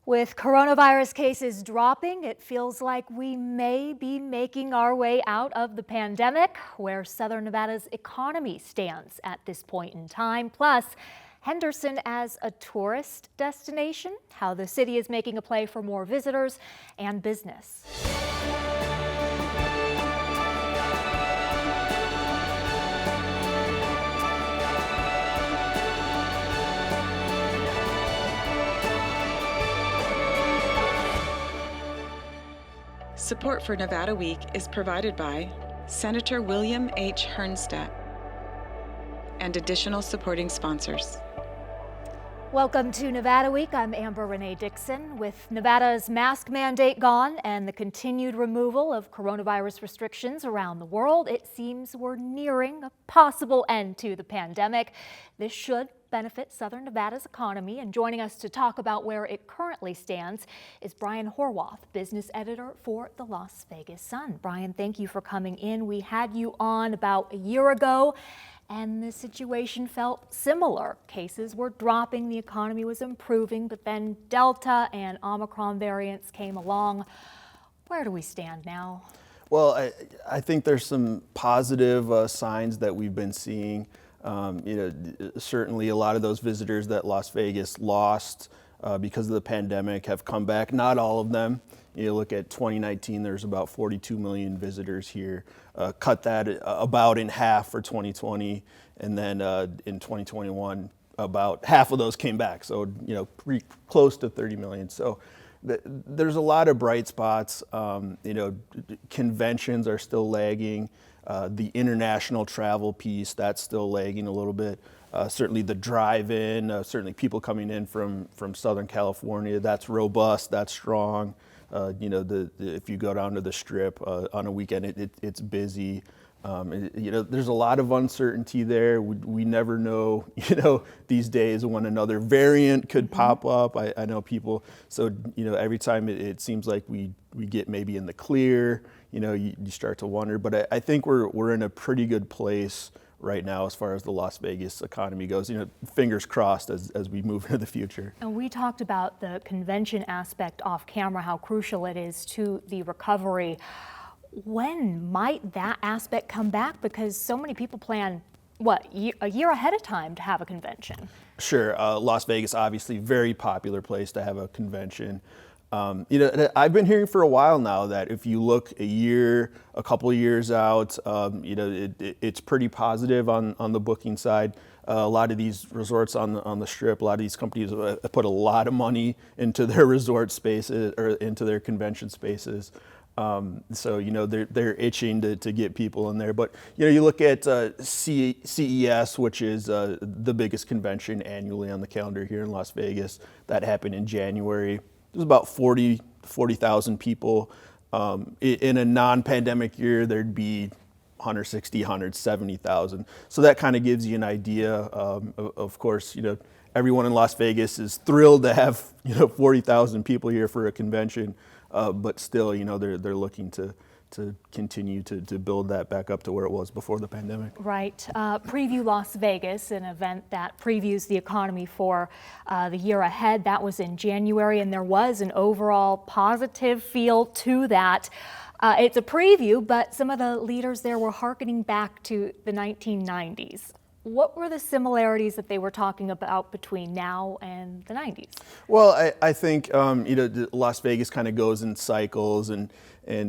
With coronavirus cases dropping, it feels like we may be making our way out of the pandemic, where Southern Nevada's economy stands at this point in time. Plus, Henderson as a tourist destination, how the city is making a play for more visitors and business. Support for Nevada Week is provided by Senator William H. Hernstat and additional supporting sponsors. Welcome to Nevada Week. I'm Amber Renee Dixon. With Nevada's mask mandate gone and the continued removal of coronavirus restrictions around the world, it seems we're nearing a possible end to the pandemic. This should benefit Southern Nevada's economy, and joining us to talk about where it currently stands is Brian Horwath, business editor for the Las Vegas Sun. Brian, thank you for coming in. We had you on about a year ago, and the situation felt similar. Cases were dropping, the economy was improving, but then Delta and Omicron variants came along. Where do we stand now? Well, I think there's some positive signs that we've been seeing. Certainly a lot of those visitors that Las Vegas lost because of the pandemic have come back. Not all of them. You look at 2019, there's about 42 million visitors here. Cut that about in half for 2020, and then in 2021, about half of those came back. So, pretty close to 30 million. So there's a lot of bright spots. Conventions are still lagging. The international travel piece, that's still lagging a little bit. Certainly the drive-in, certainly people coming in from Southern California, that's robust, that's strong. If you go down to the Strip on a weekend, it's busy. There's a lot of uncertainty there. We never know, these days when another variant could pop up. I know people, so, every time it seems like we get maybe in the clear, you start to wonder. But I think we're in a pretty good place right now as far as the Las Vegas economy goes. Fingers crossed as we move into the future. And we talked about the convention aspect off camera, how crucial it is to the recovery. When might that aspect come back? Because so many people plan, a year ahead of time to have a convention. Sure. Las Vegas, obviously, very popular place to have a convention. I've been hearing for a while now that if you look a couple of years out, it's pretty positive on the booking side. A lot of these resorts on the Strip, a lot of these companies put a lot of money into their resort spaces or into their convention spaces. So they're itching to get people in there. But you look at CES, which is the biggest convention annually on the calendar here in Las Vegas. That happened in January. There's about 40,000 people. In a non-pandemic year, there'd be 160, 170,000. So that kind of gives you an idea. Of course, everyone in Las Vegas is thrilled to have 40,000 people here for a convention. But still, they're looking to continue to build that back up to where it was before the pandemic. Right. Preview Las Vegas, an event that previews the economy for the year ahead. That was in January, and there was an overall positive feel to that. It's a preview, but some of the leaders there were hearkening back to the 1990s. What were the similarities that they were talking about between now and the 90s? Well, I think Las Vegas kind of goes in cycles, and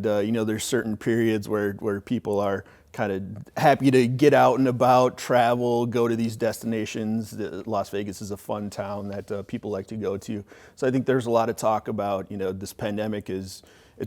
there's certain periods where people are kind of happy to get out and about, travel, go to these destinations. Las Vegas is a fun town that people like to go to. So I think there's a lot of talk about this pandemic it's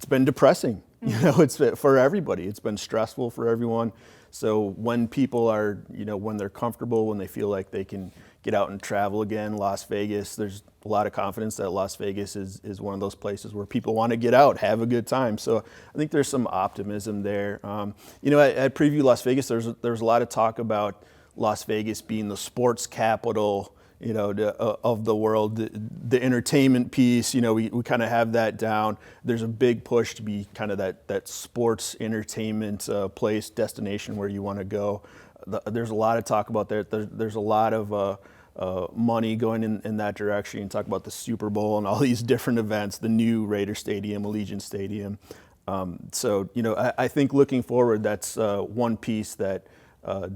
been depressing. It's for everybody. It's been stressful for everyone. So when people are, when they're comfortable, when they feel like they can get out and travel again, Las Vegas, there's a lot of confidence that Las Vegas is one of those places where people want to get out, have a good time. So I think there's some optimism there. At Preview Las Vegas, there's a lot of talk about Las Vegas being the sports capital of the world, the entertainment piece, we kind of have that down. There's a big push to be kind of that sports entertainment place, destination where you want to go. There's a lot of talk about that. There's a lot of money going in that direction. You talk about the Super Bowl and all these different events, the new Raider Stadium, Allegiant Stadium. So, I think looking forward, that's one piece that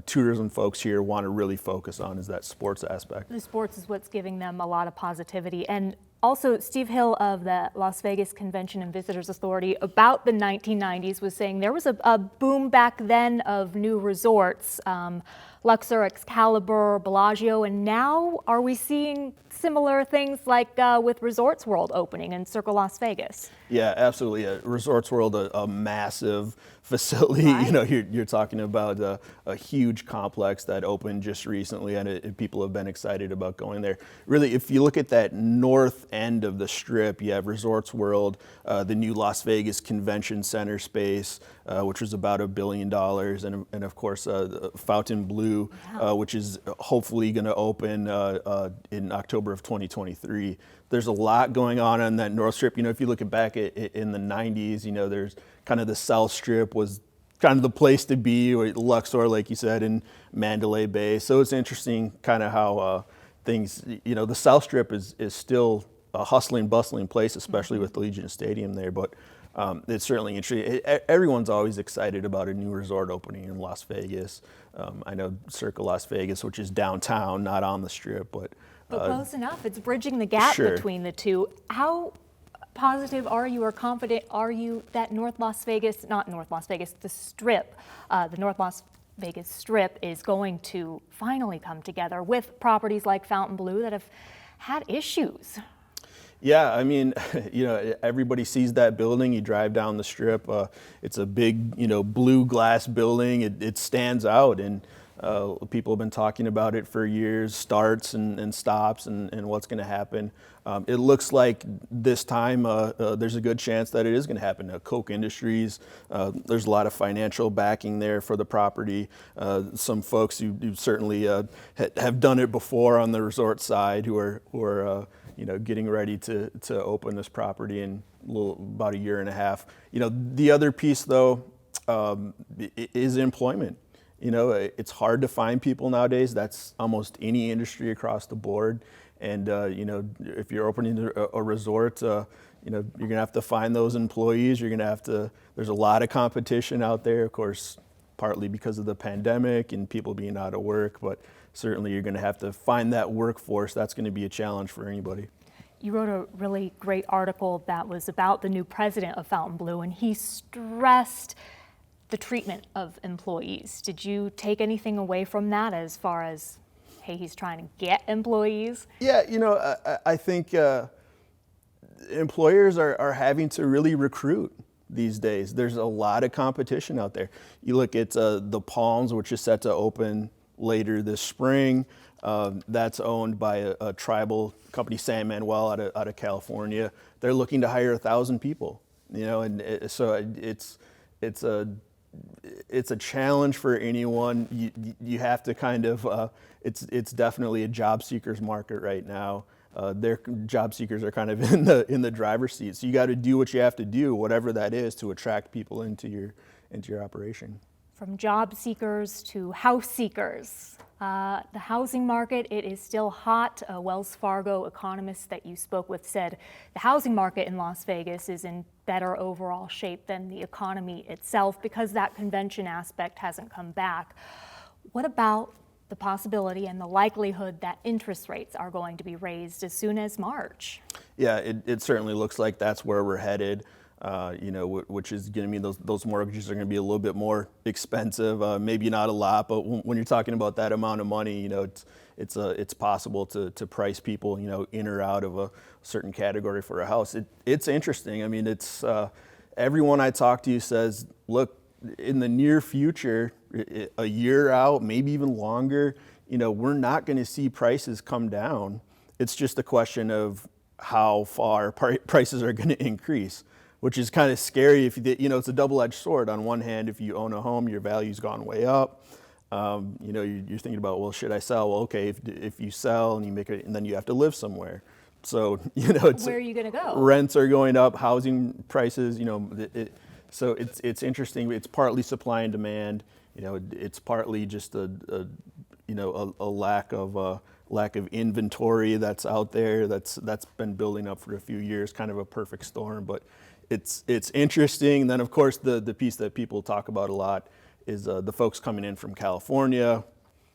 tourism folks here want to really focus on, is that sports aspect. The sports is what's giving them a lot of positivity. And also, Steve Hill of the Las Vegas Convention and Visitors Authority, about the 1990s, was saying there was a boom back then of new resorts, Luxor, Excalibur, Bellagio, and now are we seeing similar things like with Resorts World opening in Circle Las Vegas? Yeah, absolutely. Resorts World, a massive facility. Right. You're talking about a huge complex that opened just recently, and people have been excited about going there. Really, if you look at that north end of the Strip, you have Resorts World, the new Las Vegas Convention Center space, which was about $1 billion, and of course Fountain Blue, which is hopefully going to open in October of 2023. There's a lot going on that North Strip. If you look back in the 90s, there's kind of the South Strip was kind of the place to be, or Luxor, like you said, and Mandalay Bay. So it's interesting kind of how things, the South Strip is still a hustling, bustling place, especially with Allegiant Stadium there. But it's certainly interesting. Everyone's always excited about a new resort opening in Las Vegas. I know Circle Las Vegas, which is downtown, not on the Strip, but close enough. It's bridging the gap Sure. between the two. How positive are you, or confident are you that the Strip, the North Las Vegas Strip is going to finally come together with properties like Fountain Blue that have had issues? Yeah, I mean, everybody sees that building. You drive down the Strip. It's a big, blue glass building. It stands out, and people have been talking about it for years, starts and stops and what's going to happen. It looks like this time there's a good chance that it is going to happen. Koch Industries, there's a lot of financial backing there for the property. Some folks who certainly have done it before on the resort side who are getting ready to open this property in about a year and a half. The other piece, though, is employment. It's hard to find people nowadays. That's almost any industry across the board. And, if you're opening a resort, you're going to have to find those employees. There's a lot of competition out there, of course, partly because of the pandemic and people being out of work, but certainly you're going to have to find that workforce. That's going to be a challenge for anybody. You wrote a really great article that was about the new president of Fountain Blue, and he stressed the treatment of employees. Did you take anything away from that as far as, hey, he's trying to get employees? Yeah, I think employers are having to really recruit these days. There's a lot of competition out there. You look at the Palms, which is set to open later this spring. That's owned by a tribal company, San Manuel, out of California. They're looking to hire 1,000 people. So it's a challenge for anyone. You have to kind of. It's definitely a job seekers market right now. Their job seekers are kind of in the driver's seat. So you got to do what you have to do, whatever that is, to attract people into your operation. From job seekers to house seekers. The housing market, it is still hot. A Wells Fargo economist that you spoke with said the housing market in Las Vegas is in better overall shape than the economy itself because that convention aspect hasn't come back. What about the possibility and the likelihood that interest rates are going to be raised as soon as March? Yeah, it certainly looks like that's where we're headed. Which is going to mean those mortgages are going to be a little bit more expensive. Maybe not a lot, but when you're talking about that amount of money, it's possible to price people, in or out of a certain category for a house. It's interesting. I mean, it's everyone I talk to says, look, in the near future, a year out, maybe even longer, we're not going to see prices come down. It's just a question of how far prices are going to increase, which is kind of scary. If it's a double-edged sword. On one hand, if you own a home, your value's gone way up. You're thinking about, well, should I sell? Well, okay, if you sell and you make it, and then you have to live somewhere. So it's where are you going to go? Rents are going up, housing prices. So it's interesting. It's partly supply and demand. It's partly just a lack lack of inventory that's out there that's been building up for a few years, kind of a perfect storm. But it's interesting. And then of course the piece that people talk about a lot is the folks coming in from California.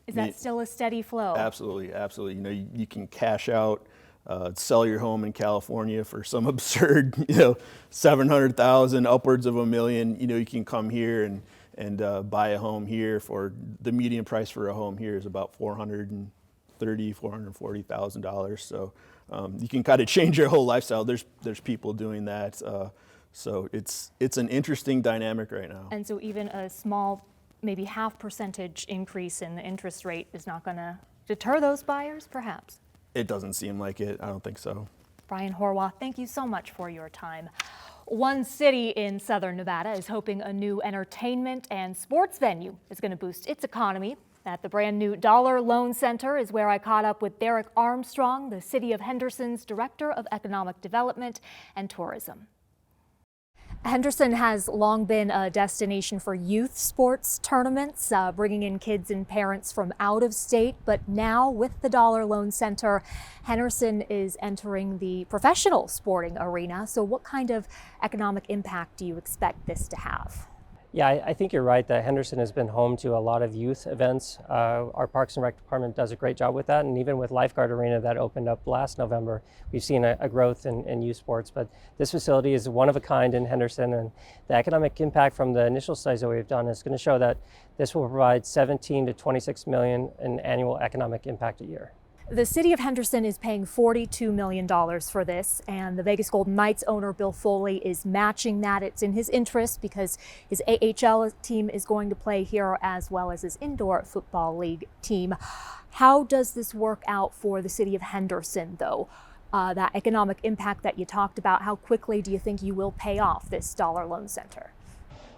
Is that still a steady flow? Absolutely, absolutely. You know, you can cash out, sell your home in California for some absurd, $700,000, upwards of $1 million. You know, you can come here and buy a home here for the median price for a home here is about $440,000. So you can kind of change your whole lifestyle. There's people doing that. So it's an interesting dynamic right now. And so even a small, maybe 0.5% increase in the interest rate is not going to deter those buyers, perhaps? It doesn't seem like it. I don't think so. Brian Horwath, thank you so much for your time. One city in southern Nevada is hoping a new entertainment and sports venue is going to boost its economy. At the brand new Dollar Loan Center is where I caught up with Derek Armstrong, the City of Henderson's Director of Economic Development and Tourism. Henderson has long been a destination for youth sports tournaments, bringing in kids and parents from out of state. But now with the Dollar Loan Center, Henderson is entering the professional sporting arena. So what kind of economic impact do you expect this to have? Yeah, I think you're right that Henderson has been home to a lot of youth events. Our Parks and Rec department does a great job with that, and even with Lifeguard Arena that opened up last November, we've seen a growth in youth sports. But this facility is one of a kind in Henderson, and the economic impact from the initial studies that we've done is going to show that this will provide 17 to 26 million in annual economic impact a year. The city of Henderson is paying $42 million for this, and the Vegas Golden Knights owner Bill Foley is matching that. It's in his interest because his AHL team is going to play here as well as his indoor football league team. How does this work out for the city of Henderson, though? That economic impact that you talked about, how quickly do you think you will pay off this Dollar Loan Center?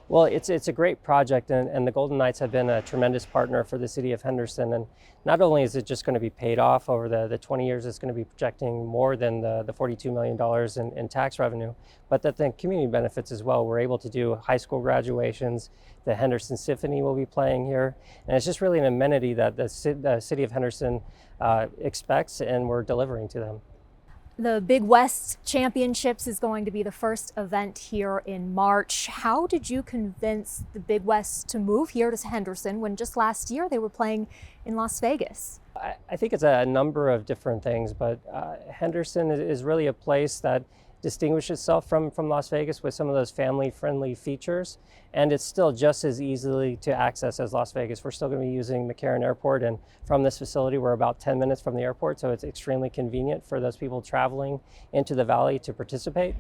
Well, it's a great project, and the Golden Knights have been a tremendous partner for the city of Henderson. And not only is it just going to be paid off over the 20 years, it's going to be projecting more than the $42 million in tax revenue, but that the community benefits as well. We're able to do high school graduations. The Henderson Symphony will be playing here. And it's just really an amenity that the city of Henderson expects, and we're delivering to them. The Big West Championships is going to be the first event here in March. How did you convince the Big West to move here to Henderson when just last year they were playing in Las Vegas? I think it's a number of different things, but Henderson is really a place that distinguishes itself from Las Vegas with some of those family-friendly features, and it's still just as easily to access as Las Vegas. We're still going to be using McCarran Airport, and from this facility we're about 10 minutes from the airport, so it's extremely convenient for those people traveling into the valley to participate.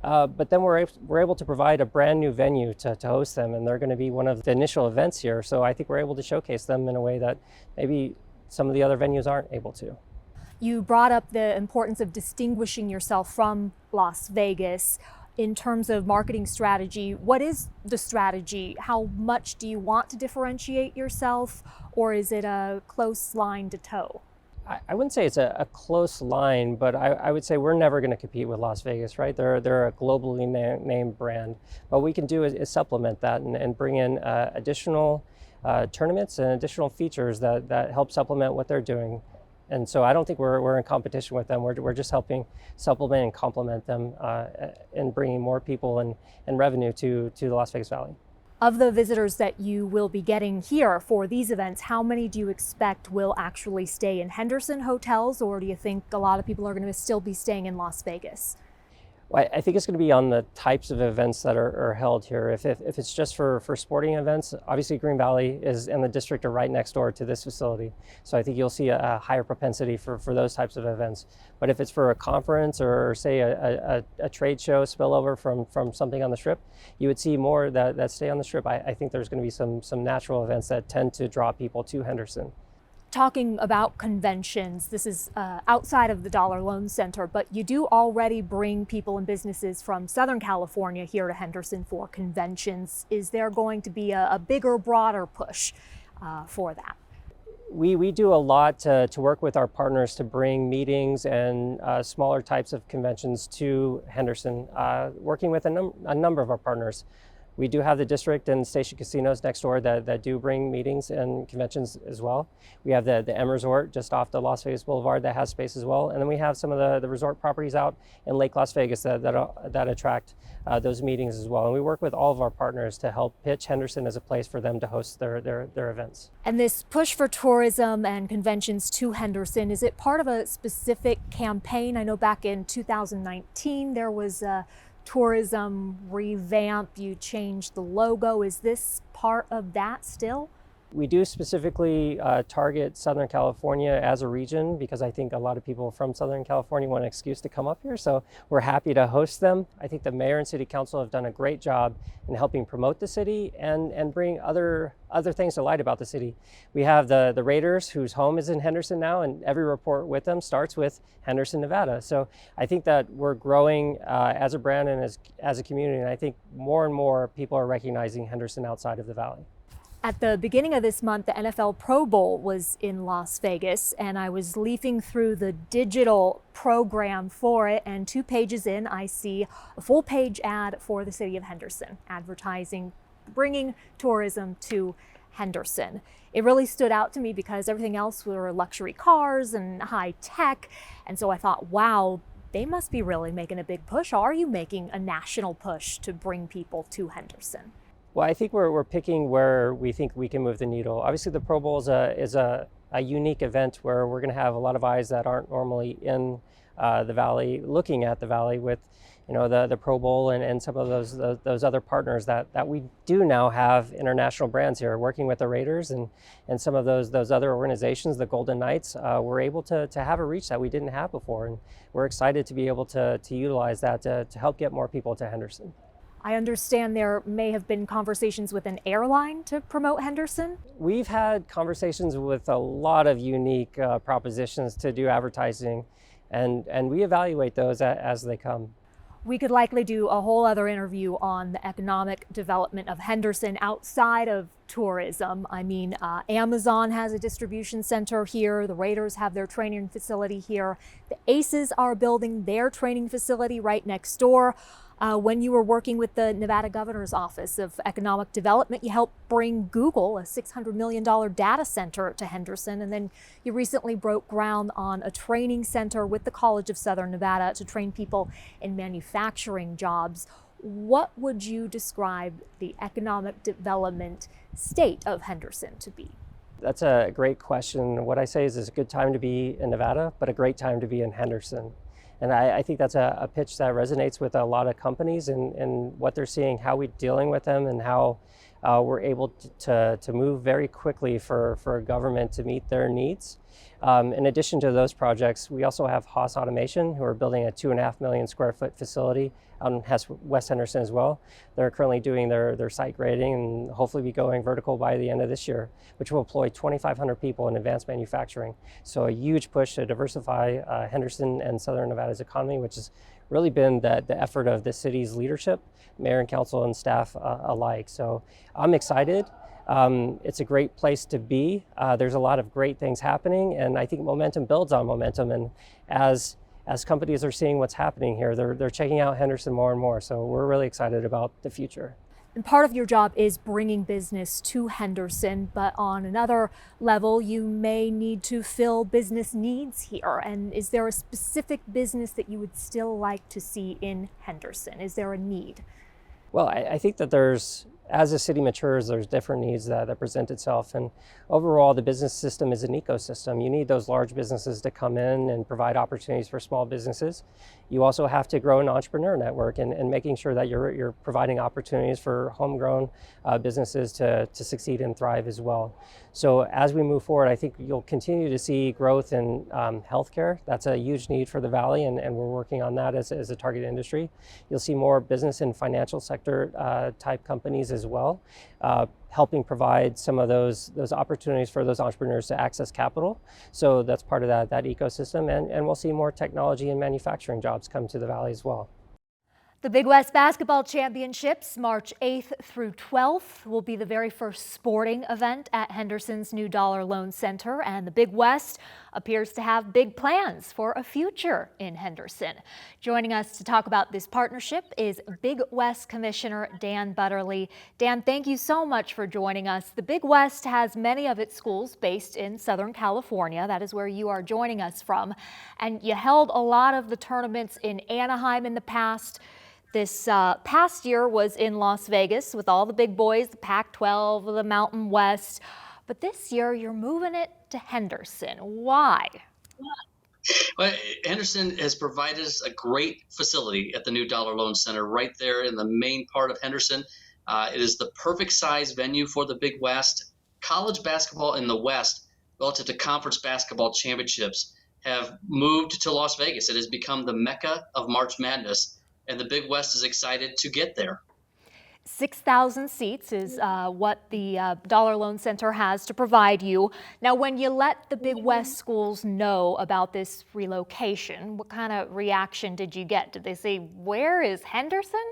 But then we're able to provide a brand new venue to host them, and they're going to be one of the initial events here, so I think we're able to showcase them in a way that maybe some of the other venues aren't able to. You brought up the importance of distinguishing yourself from Las Vegas in terms of marketing strategy. What is the strategy? How much do you want to differentiate yourself, or is it a close line to toe? I wouldn't say it's a close line, but I would say we're never going to compete with Las Vegas, right? They're a globally named brand. What we can do is supplement that and bring in additional tournaments and additional features that help supplement what they're doing. And so I don't think we're in competition with them. We're just helping supplement and complement them and bringing more people and revenue to the Las Vegas Valley. Of the visitors that you will be getting here for these events, how many do you expect will actually stay in Henderson hotels, or do you think a lot of people are going to still be staying in Las Vegas? Well, I think it's going to be on the types of events that are held here. If it's just for sporting events, obviously Green Valley and the district are right next door to this facility. So I think you'll see a higher propensity for those types of events. But if it's for a conference or say a trade show spillover from something on the Strip, you would see more that stay on the Strip. I think there's going to be some natural events that tend to draw people to Henderson. Talking about conventions, this is outside of the Dollar Loan Center, but you do already bring people and businesses from Southern California here to Henderson for conventions. Is there going to be a bigger, broader push for that? We do a lot to work with our partners to bring meetings and smaller types of conventions to Henderson, working with a number of our partners. We do have the district and station casinos next door that do bring meetings and conventions as well. We have the M Resort just off the Las Vegas Boulevard that has space as well. And then we have some of the resort properties out in Lake Las Vegas that attract those meetings as well. And we work with all of our partners to help pitch Henderson as a place for them to host their events. And this push for tourism and conventions to Henderson, is it part of a specific campaign? I know back in 2019 there was a tourism revamp, you changed the logo. Is this part of that still? We do specifically target Southern California as a region because I think a lot of people from Southern California want an excuse to come up here, so we're happy to host them. I think the mayor and city council have done a great job in helping promote the city and bring other things to light about the city. We have the Raiders, whose home is in Henderson now, and every report with them starts with Henderson, Nevada. So I think that we're growing as a brand and as a community, and I think more and more people are recognizing Henderson outside of the Valley. At the beginning of this month, the NFL Pro Bowl was in Las Vegas, and I was leafing through the digital program for it, and 2 pages in, I see a full-page ad for the city of Henderson, advertising, bringing tourism to Henderson. It really stood out to me because everything else were luxury cars and high tech, and so I thought, wow, they must be really making a big push. Are you making a national push to bring people to Henderson? Well, I think we're picking where we think we can move the needle. Obviously, the Pro Bowl is a unique event where we're going to have a lot of eyes that aren't normally in the Valley, looking at the Valley with, the Pro Bowl and some of those other partners that we do now have international brands here, working with the Raiders and some of those other organizations, the Golden Knights. We're able to have a reach that we didn't have before, and we're excited to be able to utilize that to help get more people to Henderson. I understand there may have been conversations with an airline to promote Henderson. We've had conversations with a lot of unique propositions to do advertising, and we evaluate those as they come. We could likely do a whole other interview on the economic development of Henderson outside of tourism. I mean, Amazon has a distribution center here. The Raiders have their training facility here. The Aces are building their training facility right next door. When you were working with the Nevada Governor's Office of Economic Development, you helped bring Google, a $600 million data center, to Henderson. And then you recently broke ground on a training center with the College of Southern Nevada to train people in manufacturing jobs. What would you describe the economic development state of Henderson to be? That's a great question. What I say is it's a good time to be in Nevada, but a great time to be in Henderson. And I think that's a pitch that resonates with a lot of companies and what they're seeing, how we're dealing with them, and how we're able to move very quickly for a government to meet their needs. In addition to those projects, we also have Haas Automation, who are building a 2.5 million square foot facility out in West Henderson as well. They're currently doing their site grading and hopefully be going vertical by the end of this year, which will employ 2,500 people in advanced manufacturing. So a huge push to diversify Henderson and Southern Nevada's economy, which has really been the effort of the city's leadership, mayor and council and staff alike. So I'm excited. It's a great place to be. There's a lot of great things happening, and I think momentum builds on momentum. And as companies are seeing what's happening here, they're checking out Henderson more and more. So we're really excited about the future. And part of your job is bringing business to Henderson, but on another level, you may need to fill business needs here. And is there a specific business that you would still like to see in Henderson? Is there a need? Well, I think that as the city matures, there's different needs that present itself. And overall, the business system is an ecosystem. You need those large businesses to come in and provide opportunities for small businesses. You also have to grow an entrepreneur network and making sure that you're providing opportunities for homegrown businesses to succeed and thrive as well. So as we move forward, I think you'll continue to see growth in healthcare. That's a huge need for the Valley, and we're working on that as a target industry. You'll see more business and financial sector type companies as well, helping provide some of those opportunities for those entrepreneurs to access capital. So that's part of that ecosystem, and we'll see more technology and manufacturing jobs come to the Valley as well. The Big West Basketball Championships, March 8th through 12th, will be the very first sporting event at Henderson's new Dollar Loan Center. And the Big West, appears to have big plans for a future in Henderson. Joining us to talk about this partnership is Big West Commissioner Dan Butterly. Dan, thank you so much for joining us. The Big West has many of its schools based in Southern California. That is where you are joining us from. And you held a lot of the tournaments in Anaheim in the past. This past year was in Las Vegas with all the big boys, the Pac-12, the Mountain West. But this year you're moving it to Henderson. Why? Well, Henderson has provided us a great facility at the new Dollar Loan Center right there in the main part of Henderson. It is the perfect size venue for the Big West. College basketball in the West, relative to conference basketball championships, have moved to Las Vegas. It has become the mecca of March Madness, and the Big West is excited to get there. 6,000 seats is what the Dollar Loan Center has to provide you. Now, when you let the Big West schools know about this relocation, what kind of reaction did you get? Did they say, "Where is Henderson?"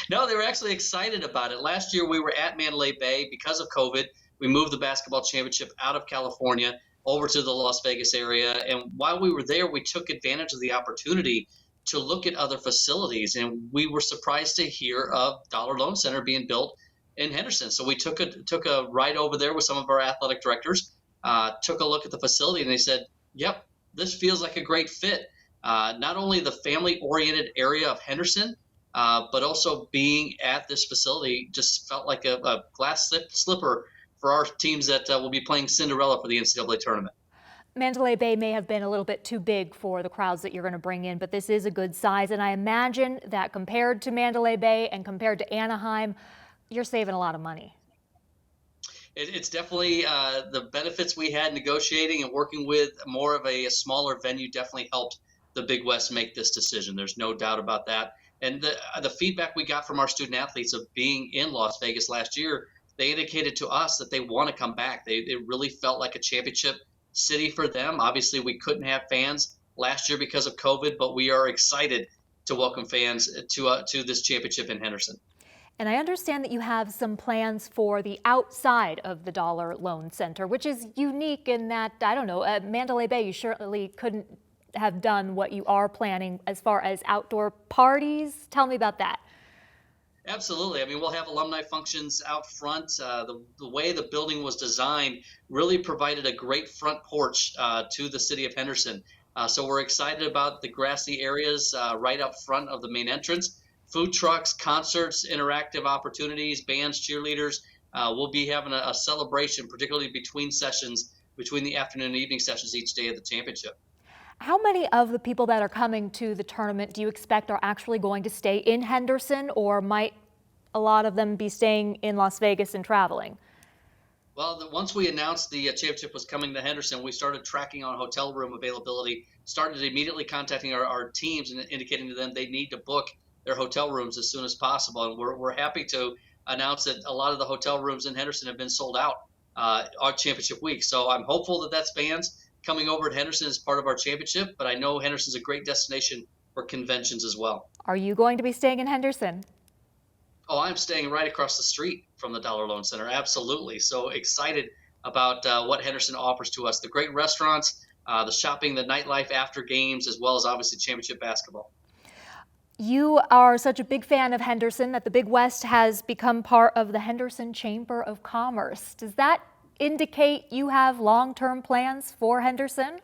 No, they were actually excited about it. Last year, we were at Mandalay Bay. Because of COVID, we moved the basketball championship out of California over to the Las Vegas area. And while we were there, we took advantage of the opportunity to look at other facilities, and we were surprised to hear of Dollar Loan Center being built in Henderson. So we took a ride over there with some of our athletic directors, took a look at the facility, and they said, "Yep, this feels like a great fit." Not only the family-oriented area of Henderson, but also being at this facility just felt like a glass slipper for our teams that will be playing Cinderella for the NCAA tournament. Mandalay Bay may have been a little bit too big for the crowds that you're going to bring in, but this is a good size. And I imagine that compared to Mandalay Bay and compared to Anaheim, you're saving a lot of money. It's definitely the benefits we had negotiating and working with more of a smaller venue definitely helped the Big West make this decision. There's no doubt about that. And the feedback we got from our student athletes of being in Las Vegas last year, they indicated to us that they want to come back. It really felt like a championship city for them. Obviously, we couldn't have fans last year because of COVID, but we are excited to welcome fans to this championship in Henderson. And I understand that you have some plans for the outside of the Dollar Loan Center, which is unique in that, I don't know, at Mandalay Bay, you surely couldn't have done what you are planning as far as outdoor parties. Tell me about that. Absolutely. I mean, we'll have alumni functions out front. The way the building was designed really provided a great front porch to the city of Henderson. So we're excited about the grassy areas right up front of the main entrance. Food trucks, concerts, interactive opportunities, bands, cheerleaders. We'll be having a celebration, particularly between sessions, between the afternoon and evening sessions each day of the championship. How many of the people that are coming to the tournament do you expect are actually going to stay in Henderson, or might a lot of them be staying in Las Vegas and traveling? Well, once we announced the championship was coming to Henderson, we started tracking on hotel room availability, started immediately contacting our teams and indicating to them they need to book their hotel rooms as soon as possible. And we're happy to announce that a lot of the hotel rooms in Henderson have been sold out our championship week. So I'm hopeful that that's fans coming over to Henderson as part of our championship, but I know Henderson's a great destination for conventions as well. Are you going to be staying in Henderson? Oh, I'm staying right across the street from the Dollar Loan Center. Absolutely. So excited about what Henderson offers to us. The great restaurants, the shopping, the nightlife after games, as well as obviously championship basketball. You are such a big fan of Henderson that the Big West has become part of the Henderson Chamber of Commerce. Does that indicate you have long-term plans for Henderson?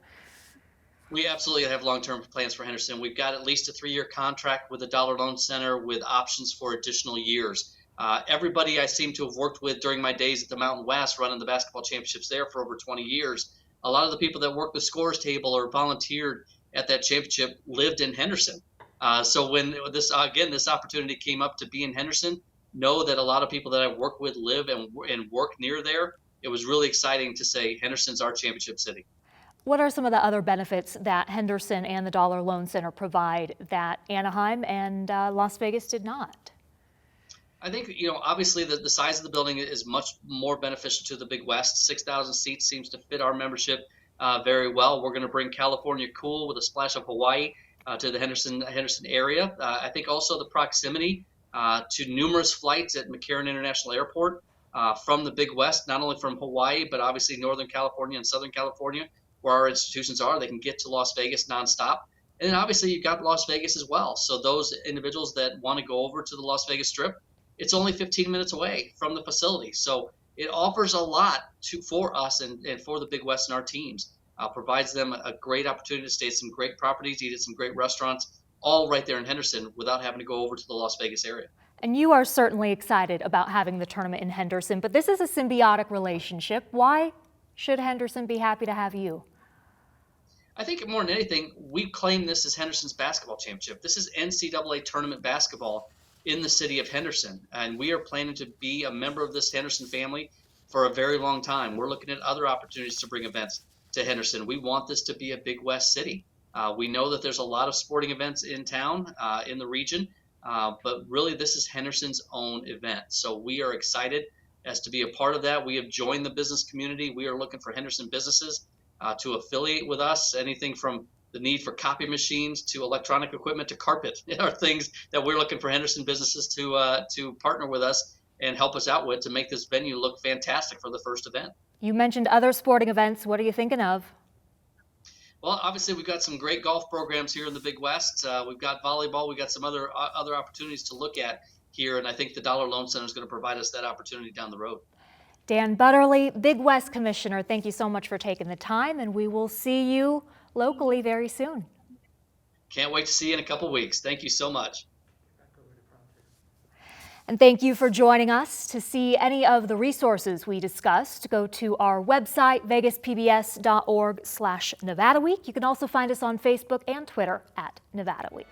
We absolutely have long-term plans for Henderson. We've got at least a 3-year contract with the Dollar Loan Center with options for additional years. Everybody I seem to have worked with during my days at the Mountain West running the basketball championships there for over 20 years, a lot of the people that worked the scores table or volunteered at that championship lived in Henderson. So when this opportunity came up to be in Henderson, know that a lot of people that I've worked with live and work near there. It was really exciting to say Henderson's our championship city. What are some of the other benefits that Henderson and the Dollar Loan Center provide that Anaheim and Las Vegas did not? I think, obviously the size of the building is much more beneficial to the Big West. 6,000 seats seems to fit our membership very well. We're going to bring California cool with a splash of Hawaii to the Henderson area. I think also the proximity to numerous flights at McCarran International Airport from the Big West, not only from Hawaii, but obviously Northern California and Southern California, where our institutions are. They can get to Las Vegas nonstop. And then obviously you've got Las Vegas as well. So those individuals that want to go over to the Las Vegas Strip, it's only 15 minutes away from the facility. So it offers a lot for us and for the Big West and our teams. Provides them a great opportunity to stay at some great properties, eat at some great restaurants, all right there in Henderson without having to go over to the Las Vegas area. And you are certainly excited about having the tournament in Henderson, but this is a symbiotic relationship. Why should Henderson be happy to have you? I think more than anything, we claim this as Henderson's basketball championship. This is NCAA tournament basketball in the city of Henderson, and we are planning to be a member of this Henderson family for a very long time. We're looking at other opportunities to bring events to Henderson. We want this to be a Big West city. We know that there's a lot of sporting events in town, in the region, but really this is Henderson's own event. So we are excited as to be a part of that. We have joined the business community. We are looking for Henderson businesses to affiliate with us. Anything from the need for copy machines to electronic equipment to carpet are things that we're looking for Henderson businesses to partner with us and help us out with to make this venue look fantastic for the first event. You mentioned other sporting events. What are you thinking of? Well, obviously we've got some great golf programs here in the Big West. We've got volleyball. We've got some other opportunities to look at here, and I think the Dollar Loan Center is going to provide us that opportunity down the road. Dan Butterly, Big West Commissioner, thank you so much for taking the time, and we will see you locally very soon. Can't wait to see you in a couple weeks. Thank you so much. And thank you for joining us. To see any of the resources we discussed, go to our website, vegaspbs.org/Nevada Week. You can also find us on Facebook and Twitter @Nevada Week.